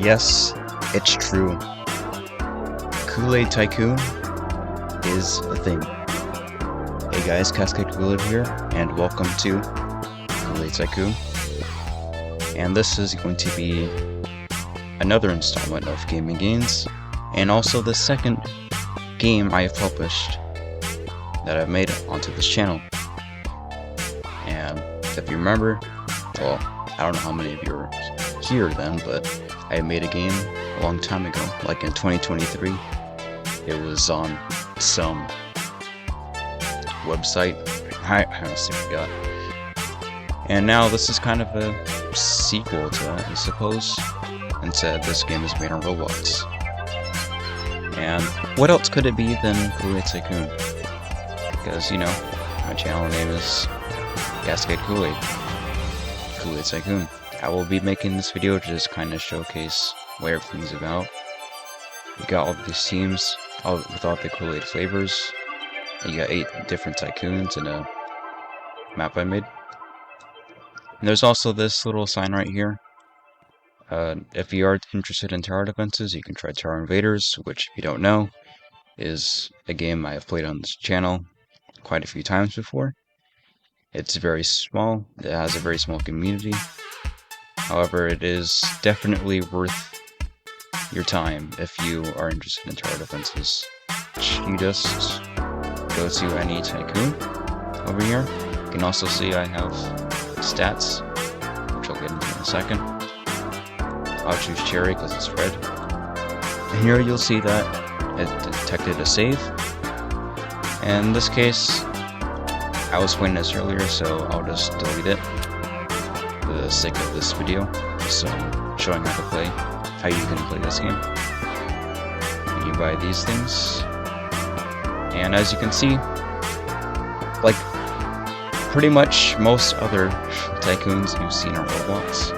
Yes, it's true. Koolaid Tycoon is a thing. Hey guys, Cascade Koolaid here, and welcome to Koolaid Tycoon. And this is going to be another installment of Gaming Gains, and also the second game I have published that I've made onto this channel. And if you remember, well, I don't know how many of you are here then, but I made a game a long time ago, like in 2023. It was on some website, I honestly forgot. And now this is kind of a sequel to that, I suppose. Instead, this game is made on Roblox. And what else could it be than Koolaid Tycoon? Because, you know, my channel name is Cascade Koolaid. Koolaid Tycoon. I will be making this video to just kind of showcase what everything's about. You got all these teams with all the Koolaid flavors. You got 8 different tycoons in a map I made. And there's also this little sign right here. If you are interested in tower defenses, you can try Tower Invaders, which, if you don't know, is a game I have played on this channel quite a few times before. It's very small. It has a very small community. However, it is definitely worth your time if you are interested in tower defenses. You just go to any tycoon over here. You can also see I have stats, which I'll get into in a second. I'll choose cherry because it's red. And here you'll see that it detected a save. And in this case, I was playing this earlier, so I'll just delete it for the sake of this video. So I'm showing how to play, how you can play this game. You buy these things. And as you can see, like pretty much most other tycoons you've seen on Roblox,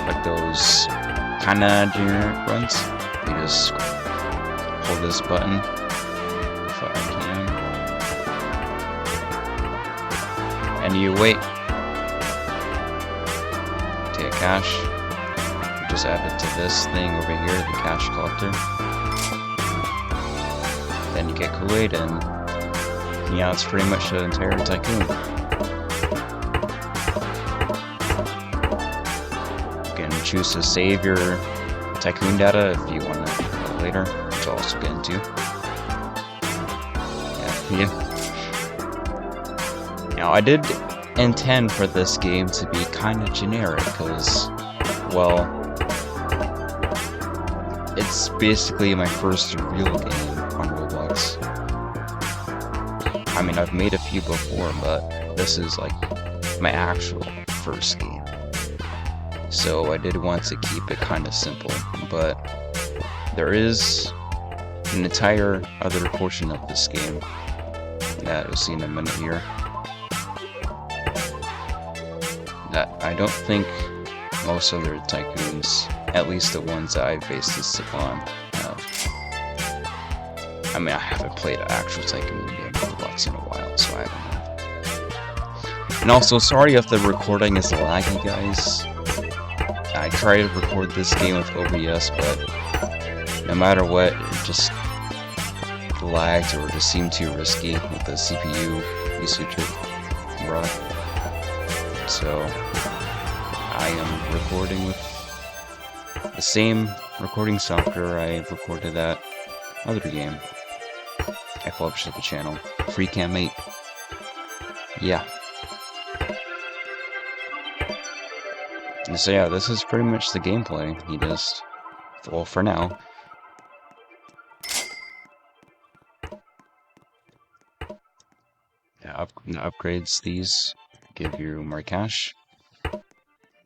like those kinda generic runs, you just hold this button if I can, and you wait. Take cash, you just add it to this thing over here, the cash collector. Then you get Koolaid, and yeah, it's pretty much the entire tycoon. You can choose to save your tycoon data if you want to later, which I'll also get into. Yeah. Now, I did intend for this game to be kind of generic, because, well, it's basically my first real game on Roblox. I mean, I've made a few before, but this is like my actual first game. So I did want to keep it kind of simple, but there is an entire other portion of this game that you'll see in a minute here that I don't think most other tycoons, at least the ones that I've based this upon, have. I mean, I haven't played an actual tycoon game in Roblox in a while, so I don't know. And also, sorry if the recording is laggy, guys. I tried to record this game with OBS, but no matter what, it just lagged or just seemed too risky with the CPU usage it brought. So I am recording with the same recording software I recorded that other game I published at the channel, FreeCam8. Yeah. And so yeah, this is pretty much the gameplay. You just, well, for now. Yeah, upgrades these give you more cash,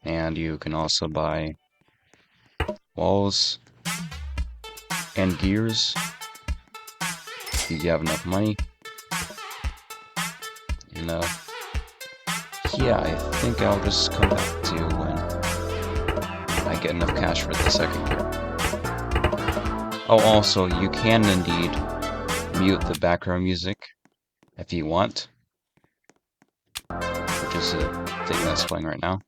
and you can also buy walls and gears if you have enough money. And yeah, I think I'll just come back to when I get enough cash for the second gear. Oh, also, you can indeed mute the background music if you want, which is a thing that's playing right now.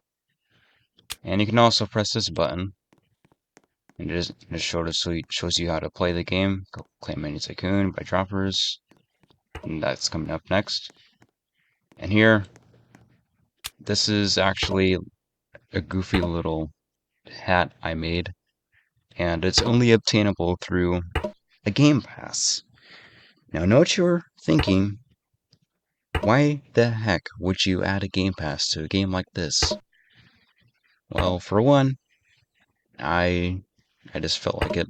And you can also press this button, and it shows you how to play the game. Koolaid Tycoon by Droppers, and that's coming up next. And here, this is actually a goofy little hat I made, and it's only obtainable through a Game Pass. Now, know what you're thinking. Why the heck would you add a Game Pass to a game like this? Well, for one, I just felt like it.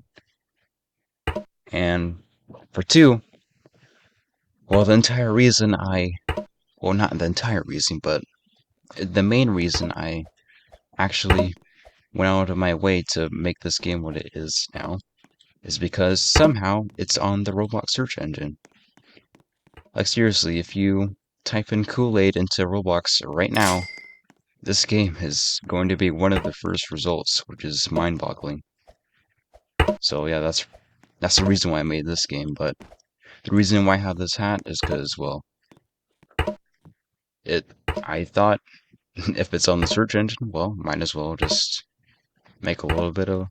And for two, well, not the entire reason, but the main reason I actually went out of my way to make this game what it is now is because somehow it's on the Roblox search engine. Like, seriously, if you type in Koolaid into Roblox right now, this game is going to be one of the first results, which is mind-boggling. So yeah, that's the reason why I made this game, but the reason why I have this hat is because, well, I thought if it's on the search engine, well, might as well just make a little bit of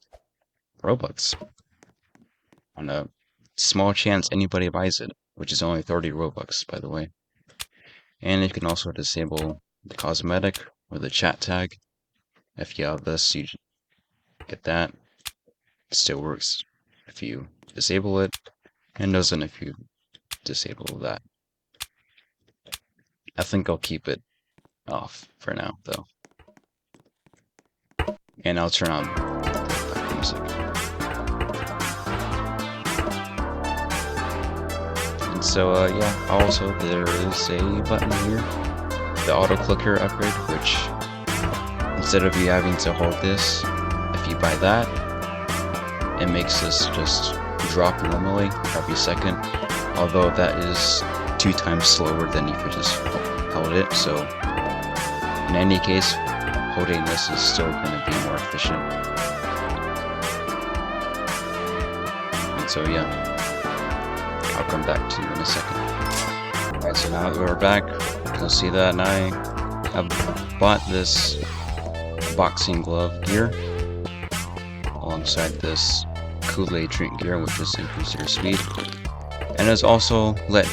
Robux. On a small chance anybody buys it, which is only 30 Robux, by the way. And you can also disable the cosmetic or the chat tag. If you have this, you get that. It still works if you disable it, and doesn't if you disable that. I think I'll keep it off for now, though. And I'll turn on the music. And so, yeah, also there is a button here, the auto clicker upgrade, which instead of you having to hold this, if you buy that, it makes this just drop normally every second, although that is 2 times slower than if you just held it, so in any case, holding this is still going to be more efficient. And so yeah, I'll come back to you in a second. Alright, so now that we're back, you'll see that, and I have bought this boxing glove gear alongside this Koolaid drink gear, which is increases your speed, and has also let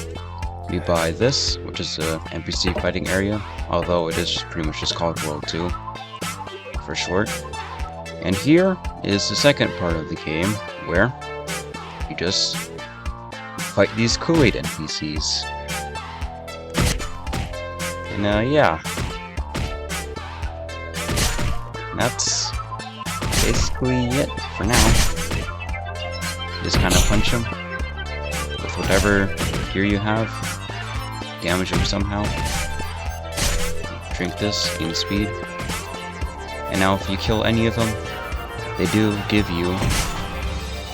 me buy this, which is a NPC fighting area, although it is pretty much just called World 2 for short. And here is the second part of the game, where you just fight these Koolaid NPCs. And yeah, that's basically it for now. Just kind of punch them with whatever gear you have, damage them somehow, drink this, gain speed, and now if you kill any of them, they do give you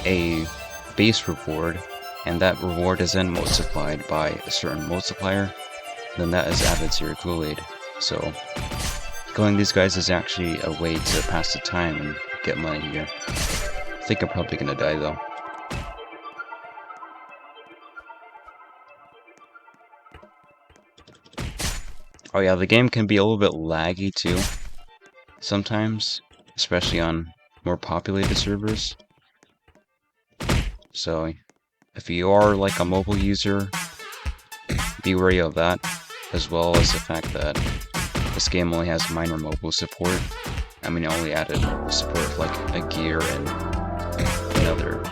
a base reward, and that reward is then multiplied by a certain multiplier, then that is added to your Koolaid. So killing these guys is actually a way to pass the time and get money here. I think I'm probably gonna die though. Oh yeah, the game can be a little bit laggy too, sometimes, especially on more populated servers. So, if you are like a mobile user, be wary of that, as well as the fact that this game only has minor mobile support. I mean, it only added support for like a gear and another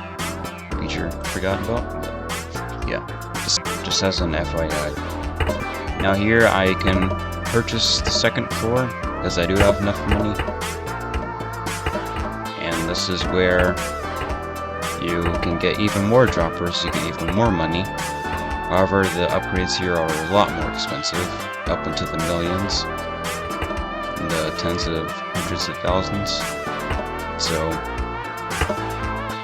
feature I forgot about, but yeah, just as an FYI. Now here I can purchase the second floor, because I do have enough money. And this is where you can get even more droppers, you get even more money. However, the upgrades here are a lot more expensive, up into the millions, and the tens of hundreds of thousands. So,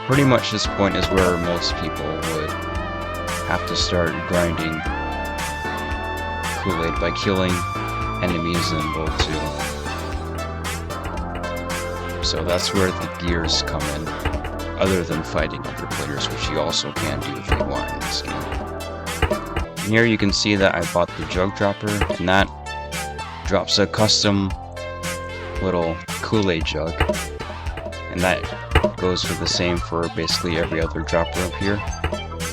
pretty much this point is where most people would have to start grinding Koolaid by killing enemies in World 2. So that's where the gears come in, other than fighting other players, which you also can do if you want in this game. And here you can see that I bought the jug dropper, and that drops a custom little Kool-Aid jug, and that goes for the same for basically every other dropper up here.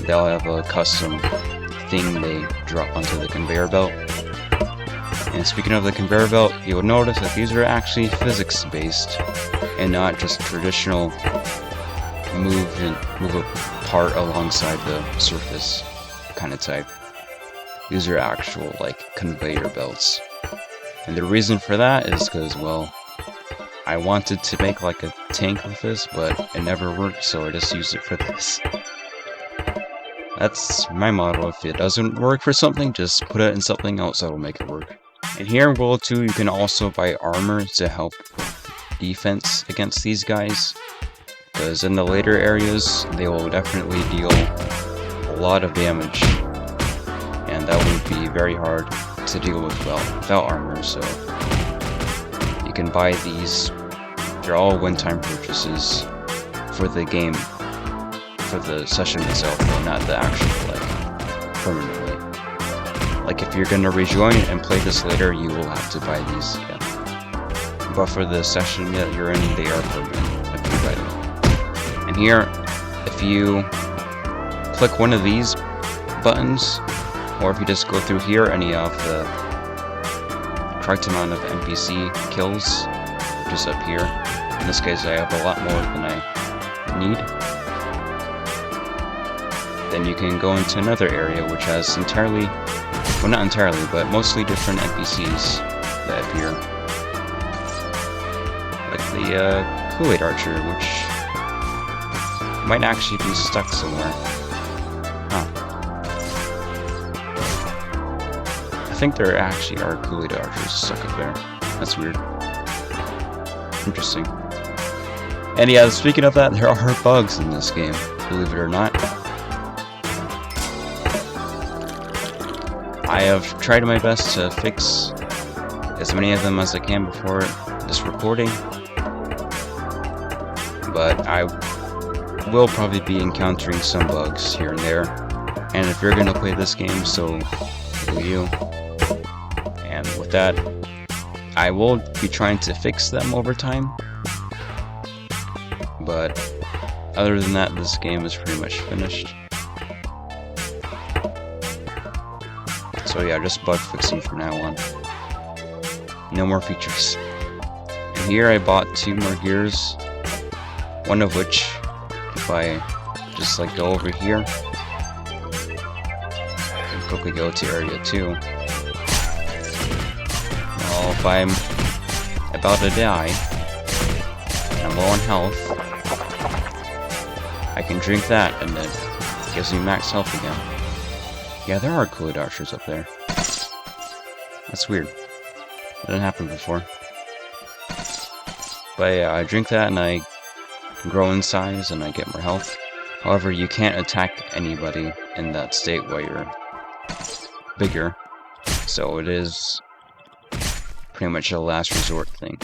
They'll have a custom thing they drop onto the conveyor belt. And speaking of the conveyor belt, you'll notice that these are actually physics-based and not just traditional move a part alongside the surface kind of type. These are actual, like, conveyor belts. And the reason for that is because, well, I wanted to make like a tank with this, but it never worked, so I just used it for this. That's my motto. If it doesn't work for something, just put it in something else that'll make it work. And here in World 2, you can also buy armor to help with defense against these guys, because in the later areas, they will definitely deal a lot of damage, and that would be very hard to deal with well without armor. So you can buy these. They're all one-time purchases for the game, for the session itself, though, not the actual, like, permanently. Like, if you're gonna rejoin and play this later, you will have to buy these, yeah. But for the session that you're in, they are permanent if you buy them. And here, if you click one of these buttons, or if you just go through here and you have the correct amount of NPC kills, which is up here. In this case, I have a lot more than I need. Then you can go into another area which has entirely, well, not entirely, but mostly different NPCs that appear. Like the Koolaid Archer, which might actually be stuck somewhere. Huh. I think there actually are Koolaid Archers stuck up there. That's weird. Interesting. And yeah, speaking of that, there are bugs in this game, believe it or not. I have tried my best to fix as many of them as I can before this recording, but I will probably be encountering some bugs here and there. And if you're gonna play this game, so will you. And with that, I will be trying to fix them over time. But other than that, this game is pretty much finished. So yeah, just bug fixing from now on. No more features. And here I bought 2 more gears. One of which, if I just like go over here and quickly go to area 2. Well, if I'm about to die and I'm low on health, I can drink that and it gives me max health again. Yeah, there are Koolaid Archers up there. That's weird. That didn't happen before. But yeah, I drink that and I grow in size and I get more health. However, you can't attack anybody in that state while you're bigger. So it is pretty much a last resort thing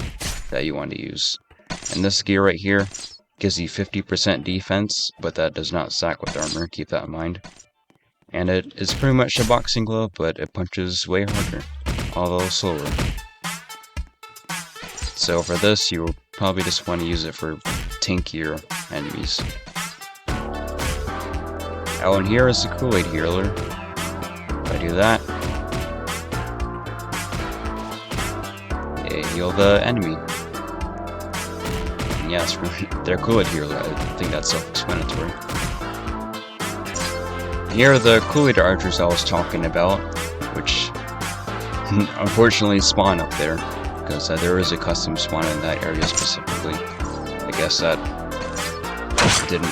that you want to use. And this gear right here gives you 50% defense, but that does not stack with armor, keep that in mind. And it is pretty much a boxing glove, but it punches way harder, although slower. So for this, you will probably just want to use it for tankier enemies. Oh, and here is the Koolaid healer. If I do that, it heal the enemy. And yes, they're Koolaid healer. I think that's self-explanatory. Here are the Koolaid Archers I was talking about, which unfortunately spawn up there, because there is a custom spawn in that area specifically. I guess that didn't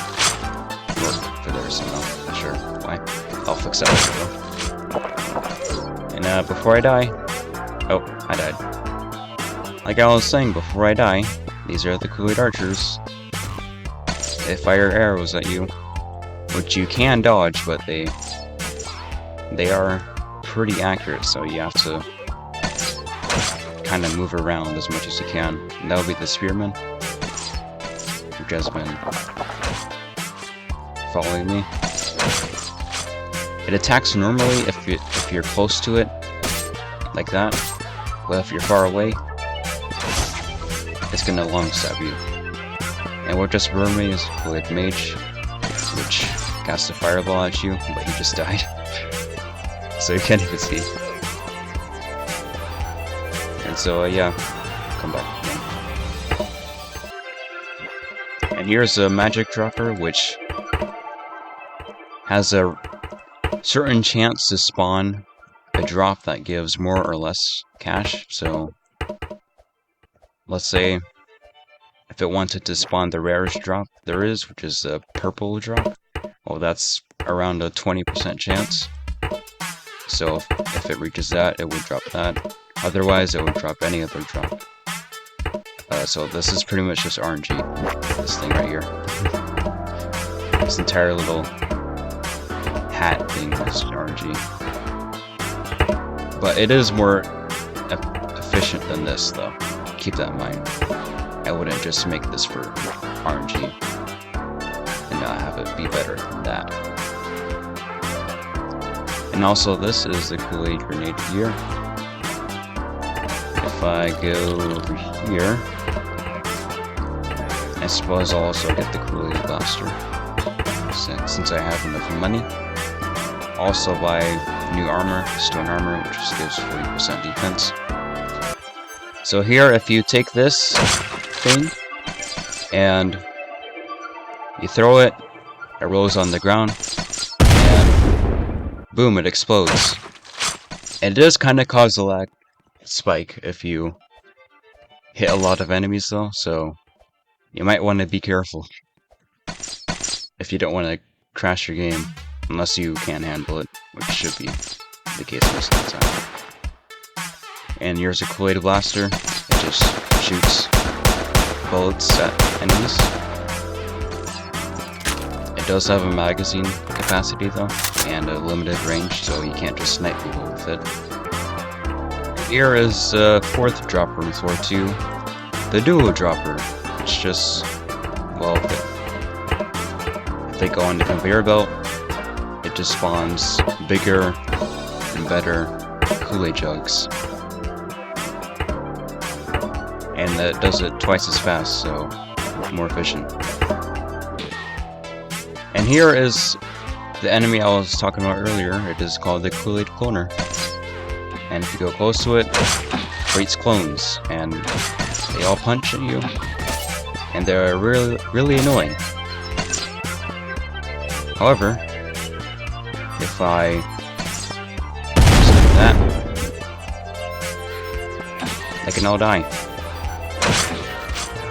work for there somehow. Not sure why. I'll fix that later though. And before I die... Oh, I died. Like I was saying, before I die, these are the Koolaid Archers. They fire arrows at you, which you can dodge, but they are pretty accurate, so you have to kind of move around as much as you can. And that'll be the Spearman, which has been following me. It attacks normally if you're close to it, like that, but if you're far away, it's gonna long stab you. And what just burned me is Koolaid Mage, which cast a fireball at you, but he just died. So you can't even see. And so yeah, come back again. And here's a magic dropper, which has a certain chance to spawn a drop that gives more or less cash. So let's say if it wanted to spawn the rarest drop there is, which is a purple drop, well, that's around a 20% chance. So if it reaches that, it would drop that. Otherwise, it would drop any other drop. So this is pretty much just RNG, this thing right here. This entire little hat thing is RNG. But it is more efficient than this, though. Keep that in mind. I wouldn't just make this for RNG and not have it be better than that. And also, this is the Koolaid grenade here. If I go over here, I suppose I'll also get the Koolaid blaster since I have enough money. Also buy new armor, stone armor, which just gives 40% defense. So here, if you take this thing and you throw it, it rolls on the ground, and boom, it explodes. And it does kind of cause a lag spike if you hit a lot of enemies though, so you might want to be careful if you don't want to crash your game, unless you can handle it, which should be the case most of the time. And here's a Koolaid blaster. It just shoots bullets at enemies. It does have a magazine capacity though, and a limited range, so you can't just snipe people with it. Here is a fourth dropper with Thor 2, the duo dropper. It's just, well, if they go on the conveyor belt, it just spawns bigger and better Kool-Aid jugs. And that does it twice as fast, so more efficient. And here is the enemy I was talking about earlier. It is called the Koolaid Cloner. And if you go close to it, it creates clones, and they all punch at you, and they're really annoying. However, if I do that, they can all die.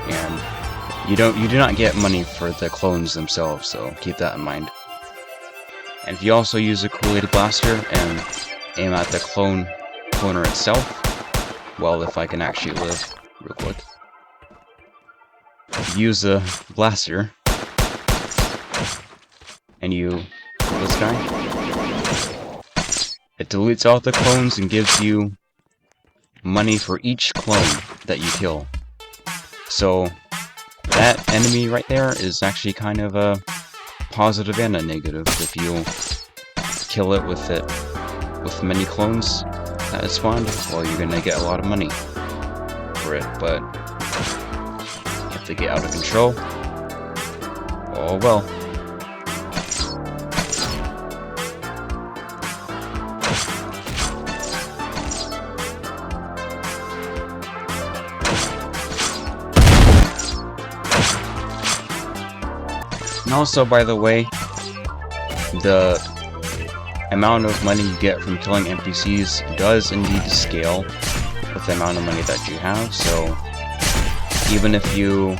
And you do not get money for the clones themselves, so keep that in mind. And if you also use a Koolaid blaster and aim at the cloner itself, well, if I can actually live real quick, use a blaster and you kill this guy, it deletes all the clones and gives you money for each clone that you kill. So that enemy right there is actually kind of a positive and a negative. If you kill it with many clones that is spawned, well, you're gonna get a lot of money for it. But if they get out of control, oh well. And also, by the way, the amount of money you get from killing NPCs does indeed scale with the amount of money that you have. So even if you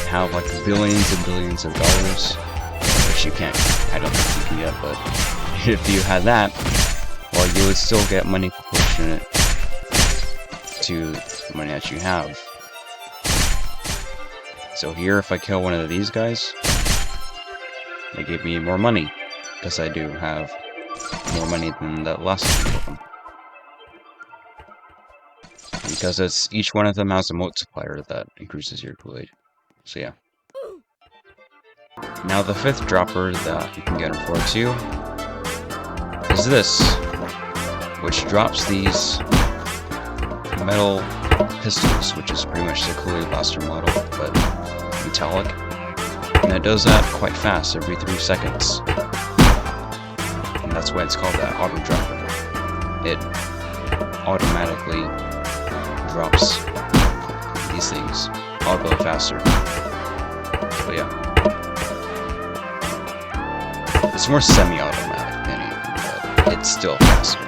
have like billions and billions of dollars, which you can't, I don't think you can get, but if you had that, well, you would still get money proportionate to the money that you have. So here, if I kill one of these guys, they give me more money, because I do have more money than that last one of them. Because it's, each one of them has a multiplier that increases your Kool-Aid. So yeah. Now the fifth dropper that you can get in 4.2 is this, which drops these metal pistols, which is pretty much the Koolaid blaster model, but metallic. And it does that quite fast, every 3 seconds. And that's why it's called that auto dropper. It automatically drops these things a little faster. So yeah. It's more semi-automatic than anything, but it's still faster.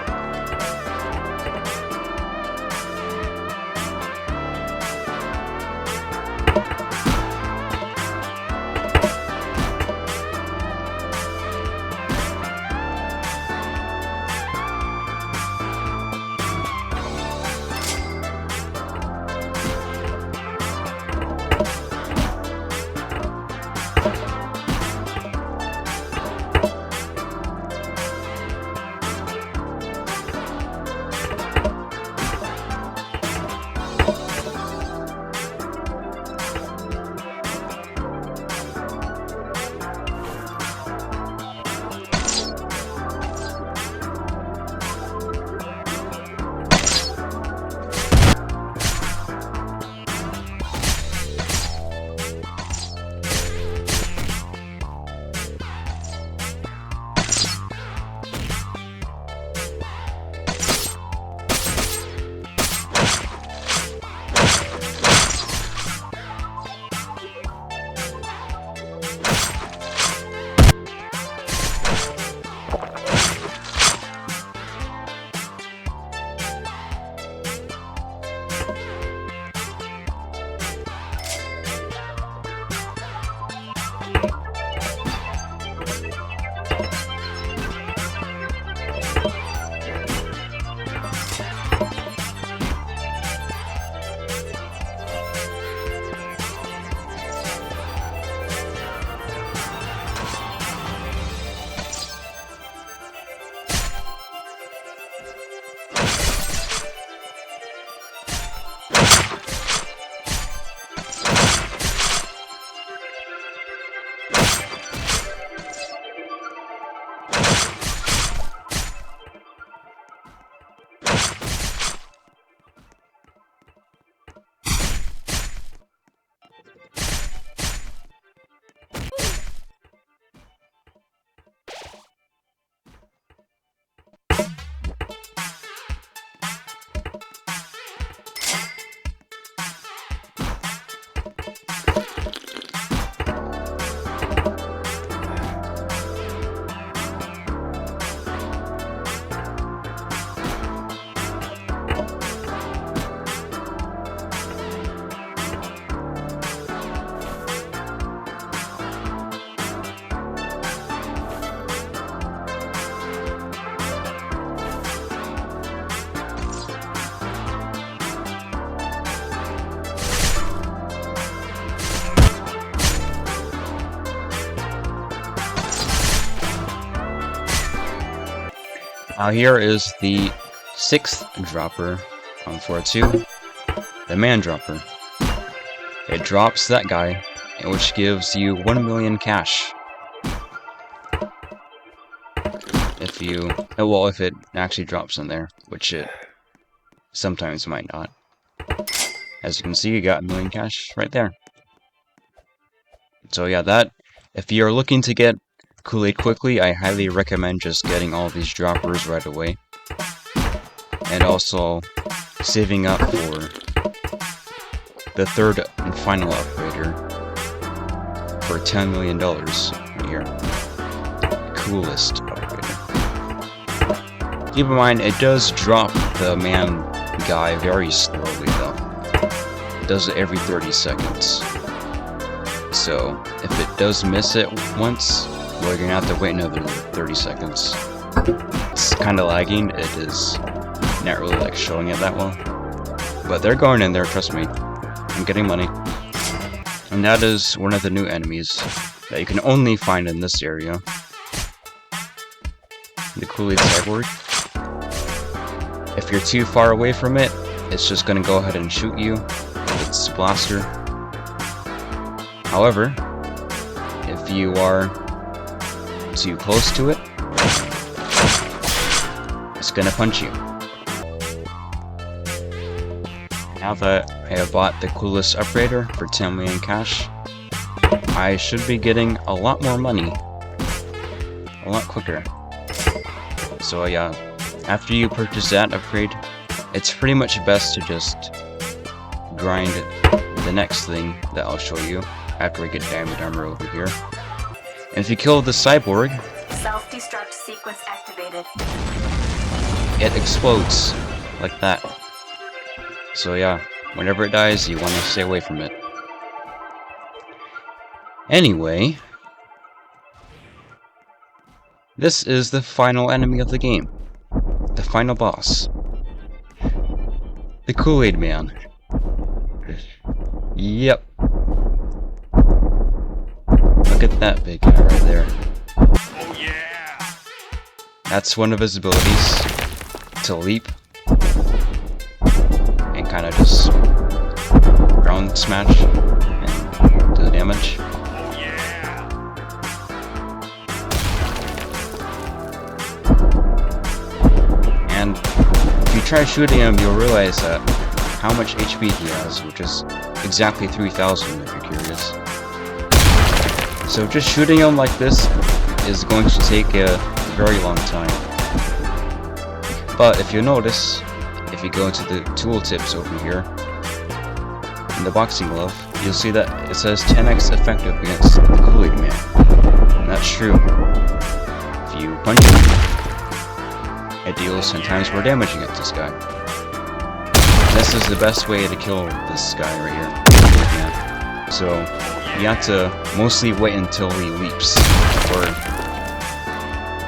Now here is the 6th dropper on floor 2, the man dropper. It drops that guy, which gives you 1 million cash. If it actually drops in there, which it sometimes might not. As you can see, you got 1 million cash right there. So yeah, if you're looking to get Koolaid quickly, I highly recommend just getting all these droppers right away. And also saving up for the 3rd and final upgrader for $10 million right here. Coolest upgrader. Keep in mind, it does drop the man guy very slowly though. It does it every 30 seconds. So if it does miss it once, well, you're gonna have to wait another 30 seconds. It's kind of lagging. It is not really like showing it that well. But they're going in there, trust me. I'm getting money. And that is one of the new enemies that you can only find in this area. The Koolaid Cyborg. If you're too far away from it, it's just gonna go ahead and shoot you with its blaster. However, if you are too close to it, it's gonna punch you. Now that I have bought the coolest upgrader for 10 million cash, I should be getting a lot more money a lot quicker. So yeah, after you purchase that upgrade, it's pretty much best to just grind the next thing that I'll show you after we get diamond armor over here. And if you kill the cyborg, self-destruct sequence activated. It explodes like that. So yeah, whenever it dies, you want to stay away from it. Anyway, this is the final enemy of the game. The final boss. The Koolaid Man. Yep. Look at that big guy right there. Oh yeah! That's one of his abilities. To leap. And kind of just ground smash and do the damage. Oh yeah! And if you try shooting him, you'll realize that how much HP he has, which is exactly 3,000 if you're curious. So just shooting him like this is going to take a very long time. But if you notice, if you go into the tooltips over here, in the boxing glove, you'll see that it says 10x effective against the Koolaid Man. And that's true. If you punch him, it deals 10 times more damage against this guy. This is the best way to kill this guy right here, Koolaid Man. So you have to mostly wait until he leaps or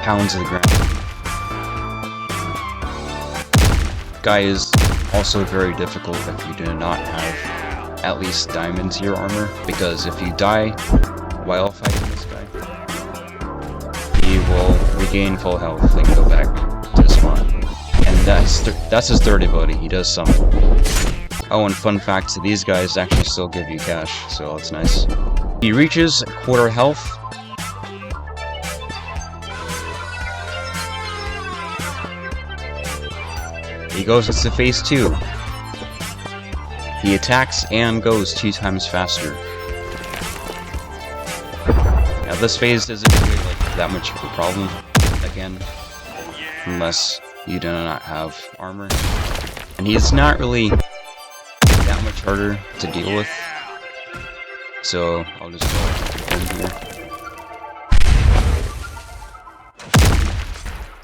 pounds the ground. Guy is also very difficult if you do not have at least diamonds in your armor, because if you die while fighting this guy, he will regain full health and go back to the spawn. And that's his third ability, he does summon. Oh, and fun fact, these guys actually still give you cash, so that's nice. He reaches quarter health. He goes into phase 2. He attacks and goes 2 times faster. Now this phase isn't really like that much of a problem, again, unless you do not have armor. And he's not really that much harder to deal with. So I'll just go in here.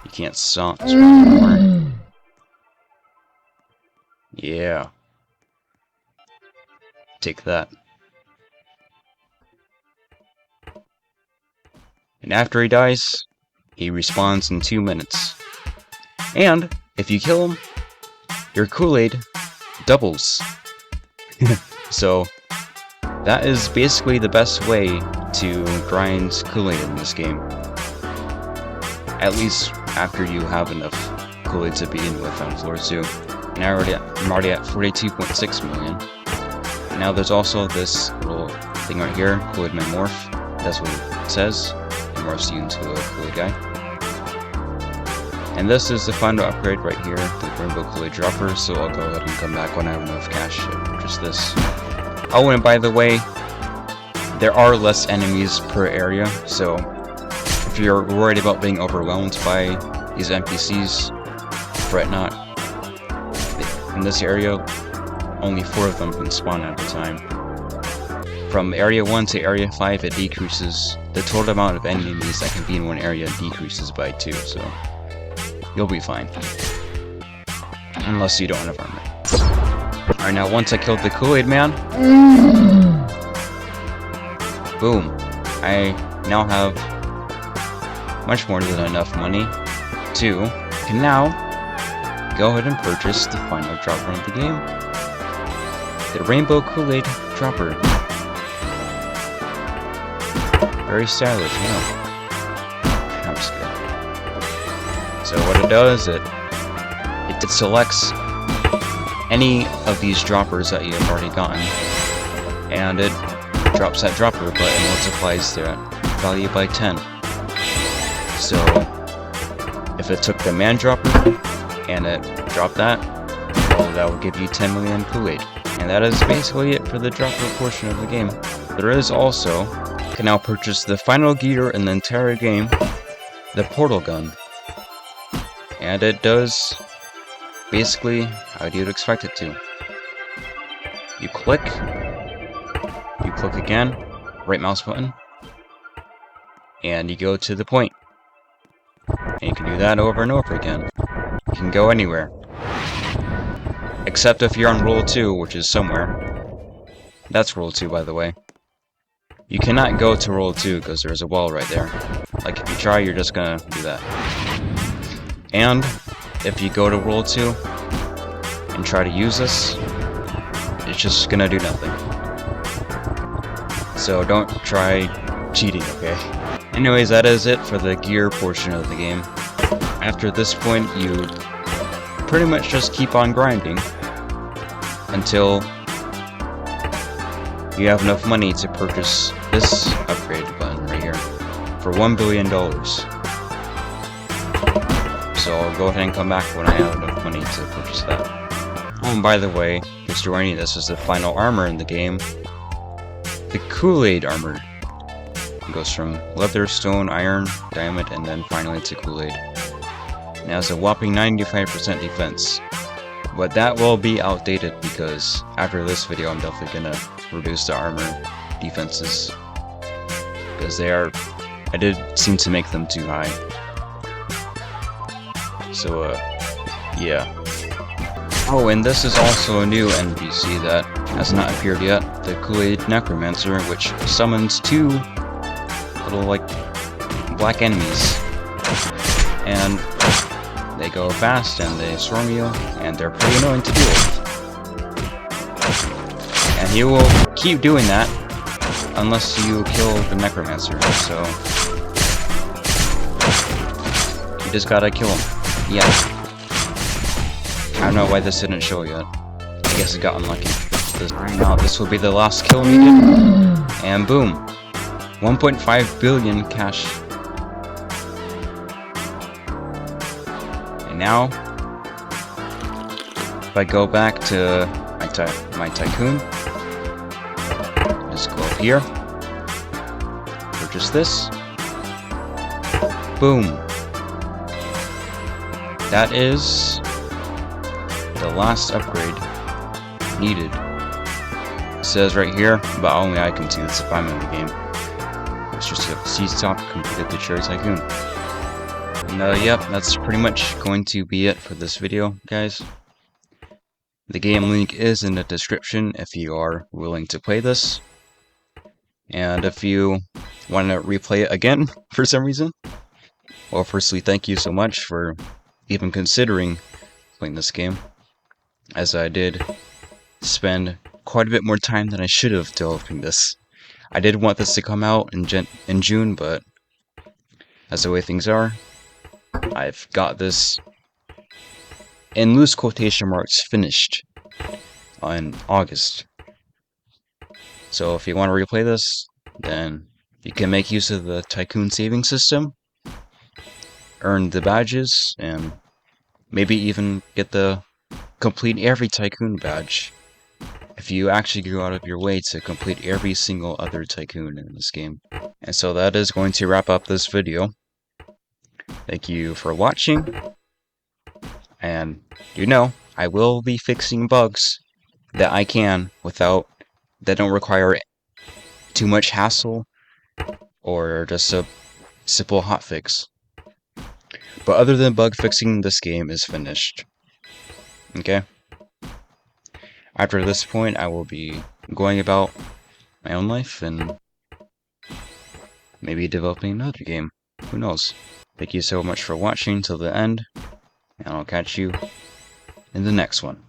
You can't stomp anymore. Yeah. Take that. And after he dies, he respawns in 2 minutes. And if you kill him, your Koolaid doubles. So that is basically the best way to grind Koolaid in this game. At least after you have enough Koolaid to begin with on floor 2. And I'm already at 42.6 million. Now there's also this little thing right here, Koolaid Man Morph. That's what it says. It morphs you into a Koolaid guy. And this is the final upgrade right here, the Rainbow Koolaid Dropper, so I'll go ahead and come back when I have enough cash to purchase this. Oh, and by the way, there are less enemies per area, so if you're worried about being overwhelmed by these NPCs, fret not. In this area, only 4 of them can spawn at a time. From area 1 to area 5, it decreases. The total amount of enemies that can be in one area decreases by 2, so you'll be fine. Unless you don't have armor. Alright, now once I killed the Koolaid Man, boom. I now have much more than enough money to can now go ahead and purchase the final dropper of the game. The Rainbow Koolaid Dropper. Very stylish, yeah. I'm just kidding. So what it does, it selects any of these droppers that you have already gotten, and it drops that dropper, but it multiplies their value by 10. So if it took the man dropper and it dropped that, well, that will give you 10 million Kool-Aid. And that is basically it for the dropper portion of the game. There is also, you can now purchase the final gear in the entire game, the portal gun. And it does basically how you'd expect it to. You click again, right mouse button, and you go to the point. And you can do that over and over again. You can go anywhere. Except if you're on Rule 2, which is somewhere. That's Rule 2, by the way. You cannot go to Rule 2 because there's a wall right there. Like, if you try, you're just gonna do that. And if you go to Rule 2 and try to use this, it's just gonna do nothing. So don't try cheating, okay? Anyways, that is it for the gear portion of the game. After this point, you pretty much just keep on grinding until you have enough money to purchase this upgrade button right here for $1 billion. So I'll go ahead and come back when I have enough money to purchase that. Oh, and by the way, just joining this is the final armor in the game. The Koolaid armor. It goes from leather, stone, iron, diamond, and then finally to Kool-Aid. It has a whopping 95% defense. But that will be outdated because after this video I'm definitely gonna reduce the armor defenses. Because I did seem to make them too high. So yeah. Oh, and this is also a new NPC that has not appeared yet, the Koolaid Necromancer, which summons 2 little, like, black enemies. And they go fast, and they swarm you, and they're pretty annoying to deal with. And he will keep doing that, unless you kill the Necromancer, so you just gotta kill him. Yeah. I don't know why this didn't show yet. I guess it got unlucky. Now this will be the last kill needed. And boom. 1.5 billion cash. And now, if I go back to my Tycoon, just go up here, purchase this. Boom. That is the last upgrade needed. It says right here, but only I can see this if I'm in the game. It's just a C-stop completed the Cherry Tycoon. And yep, that's pretty much going to be it for this video, guys. The game link is in the description if you are willing to play this. And if you want to replay it again for some reason, well, firstly, thank you so much for even considering playing this game, as I did spend quite a bit more time than I should have developing this. I did want this to come out in June, but as the way things are, I've got this, in loose quotation marks, finished in August. So if you want to replay this, then you can make use of the Tycoon saving system, earn the badges, and maybe even get the complete every Tycoon badge if you actually go out of your way to complete every single other Tycoon in this game. And so that is going to wrap up this video. Thank you for watching, and I will be fixing bugs that I can that don't require too much hassle or just a simple hotfix. But other than bug fixing, this game is finished. Okay? After this point, I will be going about my own life and maybe developing another game. Who knows? Thank you so much for watching till the end, and I'll catch you in the next one.